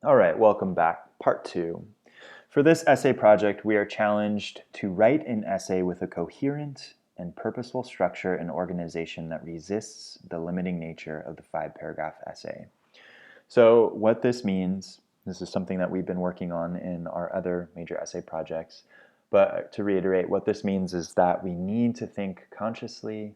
All right, welcome back. Part 2. For this essay project, we are challenged to write an essay with a coherent and purposeful structure and organization that resists the limiting nature of the 5-paragraph essay. So what this means, this is something that we've been working on in our other major essay projects, but to reiterate, what this means is that we need to think consciously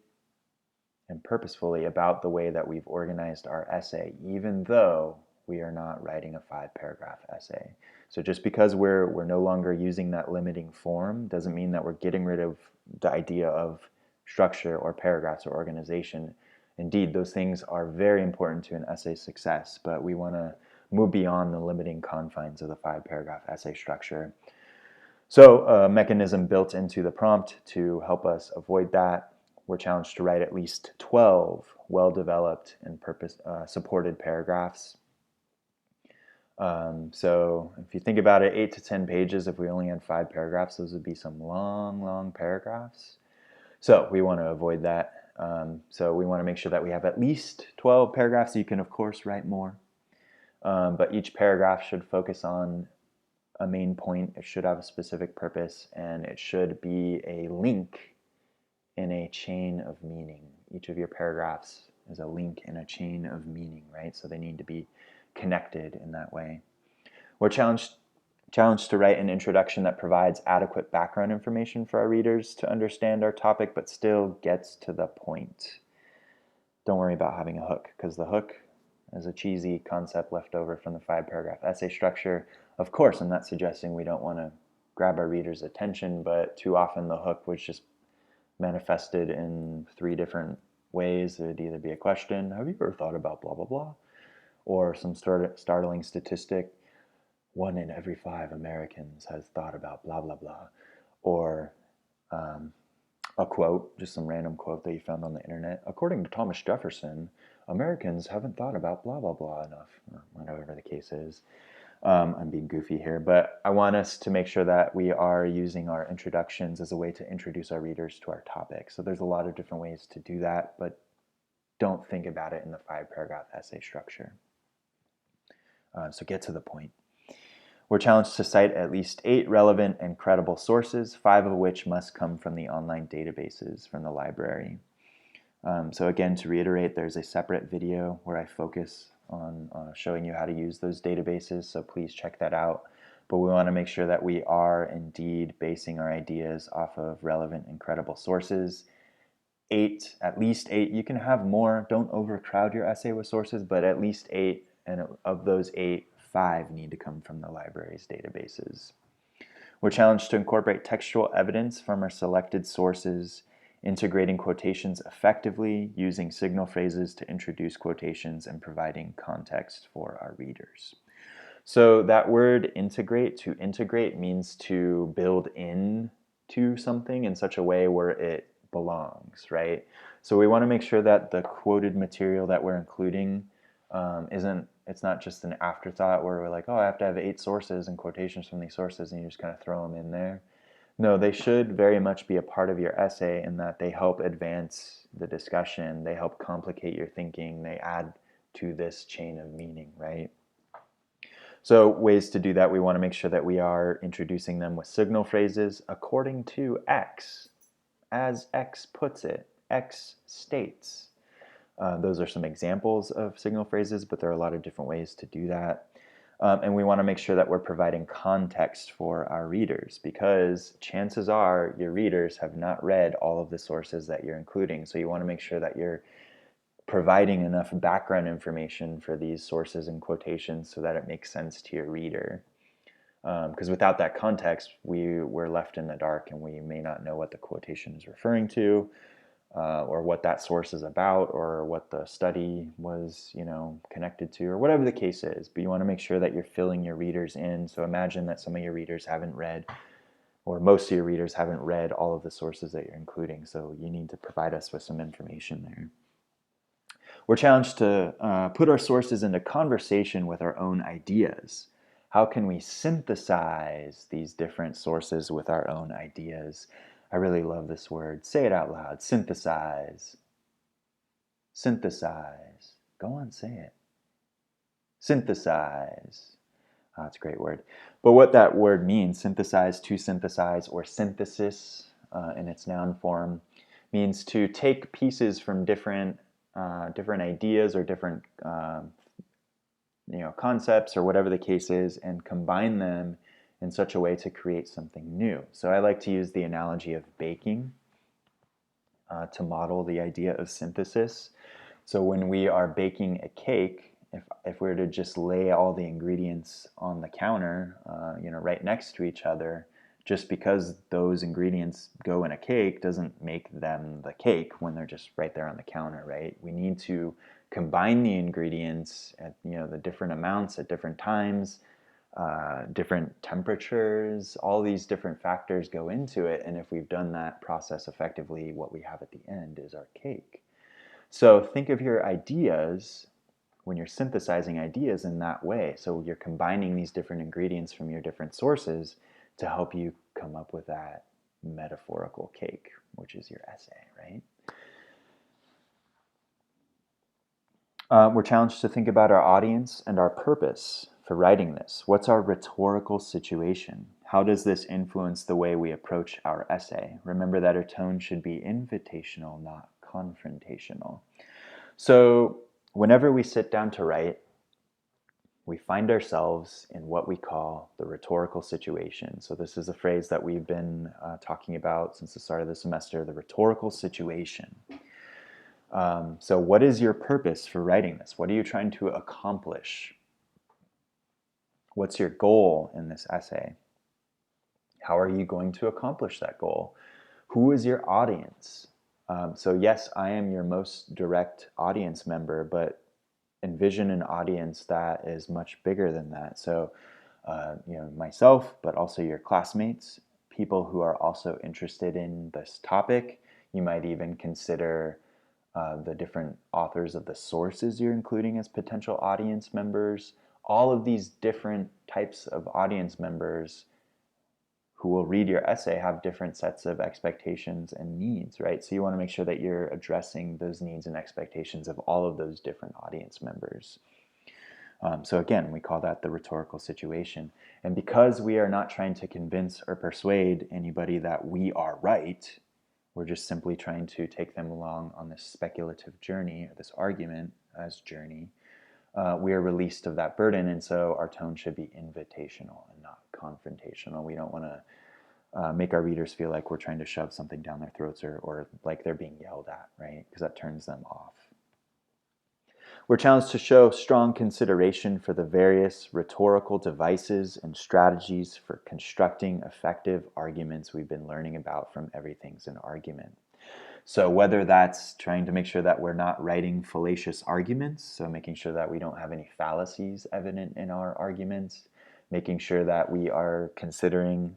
and purposefully about the way that we've organized our essay, even though we are not writing a 5-paragraph essay. So just because we're no longer using that limiting form doesn't mean that we're getting rid of the idea of structure or paragraphs or organization. Indeed, those things are very important to an essay success, but we want to move beyond the limiting confines of the 5-paragraph essay structure. So a mechanism built into the prompt to help us avoid that, we're challenged to write at least 12 well-developed and supported paragraphs. So if you think about it, 8 to 10 pages, if we only had 5 paragraphs, those would be some long paragraphs. So we want to avoid that. So we want to make sure that we have at least 12 paragraphs. You can, of course, write more. But each paragraph should focus on a main point. It should have a specific purpose, and it should be a link in a chain of meaning. Each of your paragraphs is a link in a chain of meaning, right? So they need to be connected in that way. We're challenged to write an introduction that provides adequate background information for our readers to understand our topic, but still gets to the point. Don't worry about having a hook, because the hook is a cheesy concept left over from the 5-paragraph essay structure. Of course, I'm not suggesting we don't want to grab our readers' attention, but too often the hook was just manifested in 3 different ways. It would either be a question, have you ever thought about blah, blah, blah? Or some startling statistic, 1 in every 5 Americans has thought about blah, blah, blah. Or a quote, just some random quote that you found on the internet. According to Thomas Jefferson, Americans haven't thought about blah, blah, blah enough, or whatever the case is. I'm being goofy here, but I want us to make sure that we are using our introductions as a way to introduce our readers to our topic. So there's a lot of different ways to do that, but don't think about it in the 5-paragraph essay structure. So get to the point. We're challenged to cite at least 8 relevant and credible sources, 5 of which must come from the online databases from the library. So again, to reiterate, there's a separate video where I focus on showing you how to use those databases, so please check that out. But we want to make sure that we are indeed basing our ideas off of relevant and credible sources. 8, at least 8. You can have more. Don't overcrowd your essay with sources, but at least 8, and of those 8, 5 need to come from the library's databases. We're challenged to incorporate textual evidence from our selected sources, integrating quotations effectively, using signal phrases to introduce quotations, and providing context for our readers. So that word integrate, to integrate, means to build in to something in such a way where it belongs, right? So we want to make sure that the quoted material that we're including it's not just an afterthought where we're like, oh, I have to have 8 sources and quotations from these sources, and you just kind of throw them in there. No, they should very much be a part of your essay in that they help advance the discussion, they help complicate your thinking, they add to this chain of meaning, right? So ways to do that, we want to make sure that we are introducing them with signal phrases according to X, as X puts it, X states. Those are some examples of signal phrases, but there are a lot of different ways to do that. And we want to make sure that we're providing context for our readers, because chances are your readers have not read all of the sources that you're including. So you want to make sure that you're providing enough background information for these sources and quotations so that it makes sense to your reader. Because without that context, we're left in the dark and we may not know what the quotation is referring to, or what that source is about, or what the study was, connected to, or whatever the case is. But you want to make sure that you're filling your readers in. So imagine that some of your readers haven't read, or most of your readers haven't read all of the sources that you're including. So you need to provide us with some information there. We're challenged to put our sources into conversation with our own ideas. How can we synthesize these different sources with our own ideas? I really love this word. Say it out loud. Synthesize. Synthesize. Go on, say it. Synthesize. That's a great word. But what that word means, synthesize, to synthesize, or synthesis in its noun form, means to take pieces from different ideas or different concepts or whatever the case is, and combine them in such a way to create something new. So I like to use the analogy of baking to model the idea of synthesis. So when we are baking a cake, if we were to just lay all the ingredients on the counter, right next to each other, just because those ingredients go in a cake doesn't make them the cake when they're just right there on the counter, right? We need to combine the ingredients at the different amounts at different times, different temperatures. All these different factors go into it, and if we've done that process effectively, what we have at the end is our cake. So think of your ideas when you're synthesizing ideas in that way. So you're combining these different ingredients from your different sources to help you come up with that metaphorical cake, which is your essay, right? We're challenged to think about our audience and our purpose for writing this. What's our rhetorical situation? How does this influence the way we approach our essay? Remember that our tone should be invitational, not confrontational. So whenever we sit down to write, we find ourselves in what we call the rhetorical situation. So this is a phrase that we've been talking about since the start of the semester, the rhetorical situation. So what is your purpose for writing this? What are you trying to accomplish? What's your goal in this essay? How are you going to accomplish that goal? Who is your audience? So yes, I am your most direct audience member, but envision an audience that is much bigger than that. So, myself, but also your classmates, people who are also interested in this topic. You might even consider the different authors of the sources you're including as potential audience members. All of these different types of audience members who will read your essay have different sets of expectations and needs, right? So you want to make sure that you're addressing those needs and expectations of all of those different audience members. So again, we call that the rhetorical situation. And because we are not trying to convince or persuade anybody that we are right, we're just simply trying to take them along on this speculative journey, or this argument as journey. We are released of that burden, and so our tone should be invitational and not confrontational. We don't want to make our readers feel like we're trying to shove something down their throats or like they're being yelled at, right? Because that turns them off. We're challenged to show strong consideration for the various rhetorical devices and strategies for constructing effective arguments we've been learning about from Everything's an Argument. So whether that's trying to make sure that we're not writing fallacious arguments, so making sure that we don't have any fallacies evident in our arguments, making sure that we are considering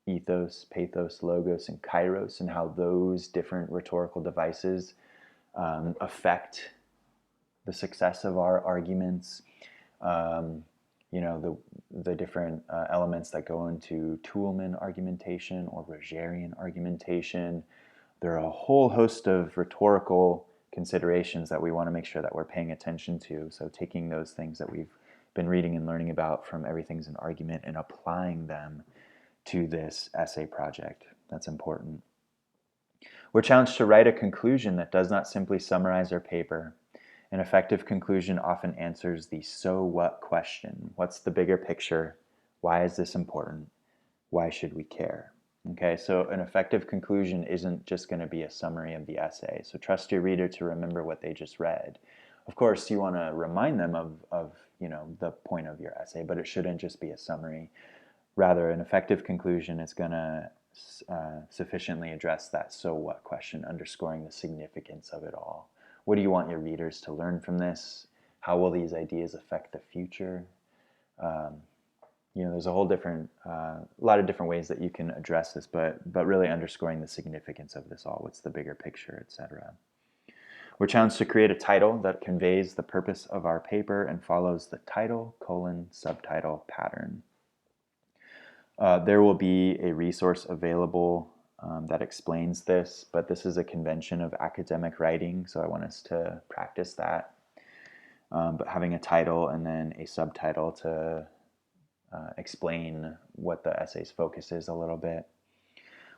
ethos, pathos, logos, and kairos, and how those different rhetorical devices affect the success of our arguments. The different elements that go into Toulmin argumentation or Rogerian argumentation. There are a whole host of rhetorical considerations that we want to make sure that we're paying attention to. So taking those things that we've been reading and learning about from Everything's an Argument and applying them to this essay project. That's important. We're challenged to write a conclusion that does not simply summarize our paper. An effective conclusion often answers the so what question. What's the bigger picture? Why is this important? Why should we care? Okay, so an effective conclusion isn't just going to be a summary of the essay. So trust your reader to remember what they just read. Of course, you want to remind them of the point of your essay, but it shouldn't just be a summary. Rather, an effective conclusion is going to sufficiently address that so what question, underscoring the significance of it all. What do you want your readers to learn from this? How will these ideas affect the future? There's a whole lot of different ways that you can address this, but really underscoring the significance of this all. What's the bigger picture, etc. We're challenged to create a title that conveys the purpose of our paper and follows the title, subtitle pattern. There will be a resource available that explains this, but this is a convention of academic writing, so I want us to practice that. But having a title and then a subtitle to explain what the essay's focus is a little bit.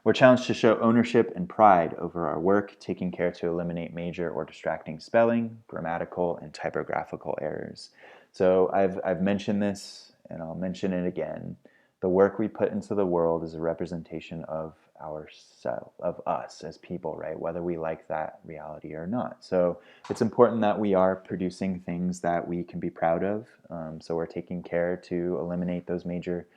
We're challenged to show ownership and pride over our work, taking care to eliminate major or distracting spelling, grammatical, and typographical errors. So I've mentioned this, and I'll mention it again. The work we put into the world is a representation of ourselves, of us as people, right? Whether we like that reality or not. So it's important that we are producing things that we can be proud of. So we're taking care to eliminate those major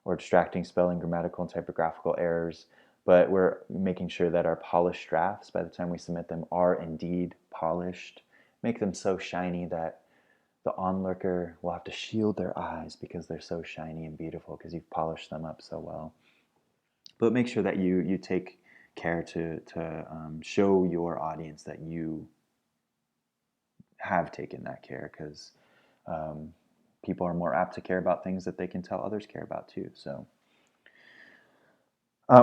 or distracting spelling, grammatical, and typographical errors. But we're making sure that our polished drafts, by the time we submit them, are indeed polished. Make them so shiny that the onlooker will have to shield their eyes because they're so shiny and beautiful because you've polished them up so well. But make sure that you take care to show your audience that you have taken that care, because people are more apt to care about things that they can tell others care about too. So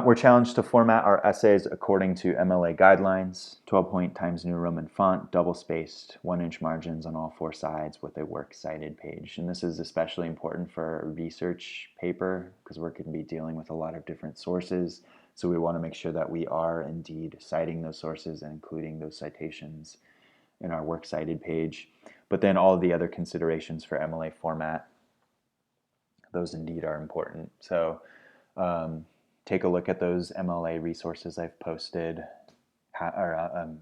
we're challenged to format our essays according to MLA guidelines, 12-point Times New Roman font, double-spaced, 1-inch margins on all 4 sides with a works cited page. And this is especially important for a research paper because we're going to be dealing with a lot of different sources. So we want to make sure that we are indeed citing those sources and including those citations in our works cited page. But then all of the other considerations for MLA format, those indeed are important. So take a look at those MLA resources I've posted.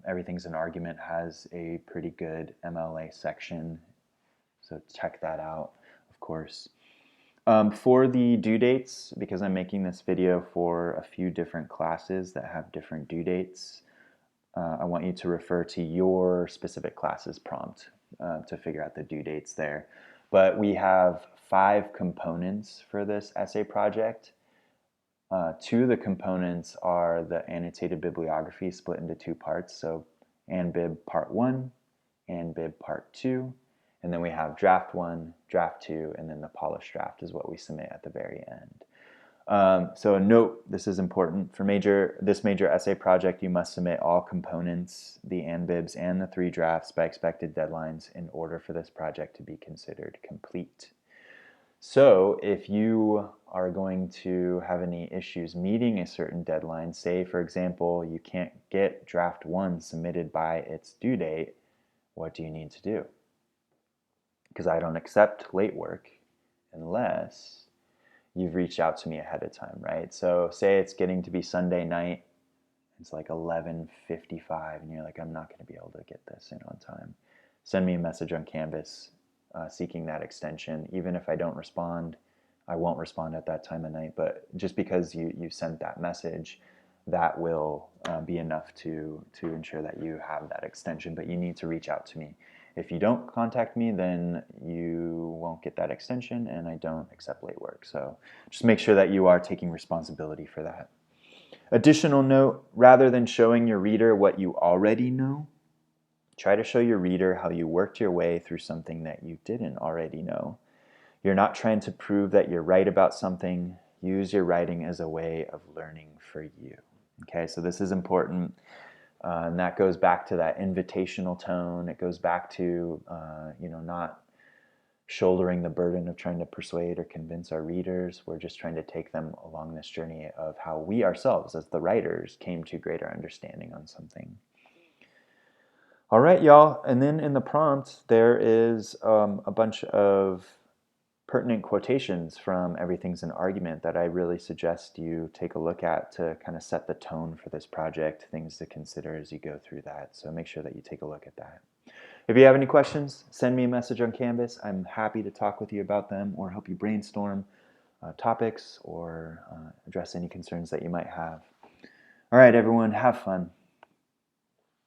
Everything's an Argument has a pretty good MLA section, so check that out, of course. For the due dates, because I'm making this video for a few different classes that have different due dates, I want you to refer to your specific class's prompt to figure out the due dates there. But we have 5 components for this essay project. 2 of the components are the annotated bibliography split into 2 parts, so ANBIB Part 1, ANBIB Part 2, and then we have Draft 1, Draft 2, and then the polished draft is what we submit at the very end. So note, this is important. For this major essay project, you must submit all components, the ANBIBs and the 3 drafts by expected deadlines in order for this project to be considered complete. So if you are going to have any issues meeting a certain deadline, say for example you can't get draft 1 submitted by its due date, what do you need to do? Because I don't accept late work unless you've reached out to me ahead of time, right? So say it's getting to be Sunday night, it's like 11:55 and you're like, I'm not going to be able to get this in on time. Send me a message on Canvas seeking that extension. Even if I don't respond, I won't respond at that time of night, but just because you sent that message, that will be enough to ensure that you have that extension, but you need to reach out to me. If you don't contact me, then you won't get that extension, and I don't accept late work. So just make sure that you are taking responsibility for that. Additional note, rather than showing your reader what you already know, try to show your reader how you worked your way through something that you didn't already know. You're not trying to prove that you're right about something. Use your writing as a way of learning for you. Okay, so this is important. And that goes back to that invitational tone. It goes back to not shouldering the burden of trying to persuade or convince our readers. We're just trying to take them along this journey of how we ourselves, as the writers, came to greater understanding on something. All right, y'all. And then in the prompt, there is a bunch of pertinent quotations from Everything's an Argument that I really suggest you take a look at to kind of set the tone for this project, things to consider as you go through that. So make sure that you take a look at that. If you have any questions, send me a message on Canvas. I'm happy to talk with you about them or help you brainstorm topics or address any concerns that you might have. All right, everyone, have fun.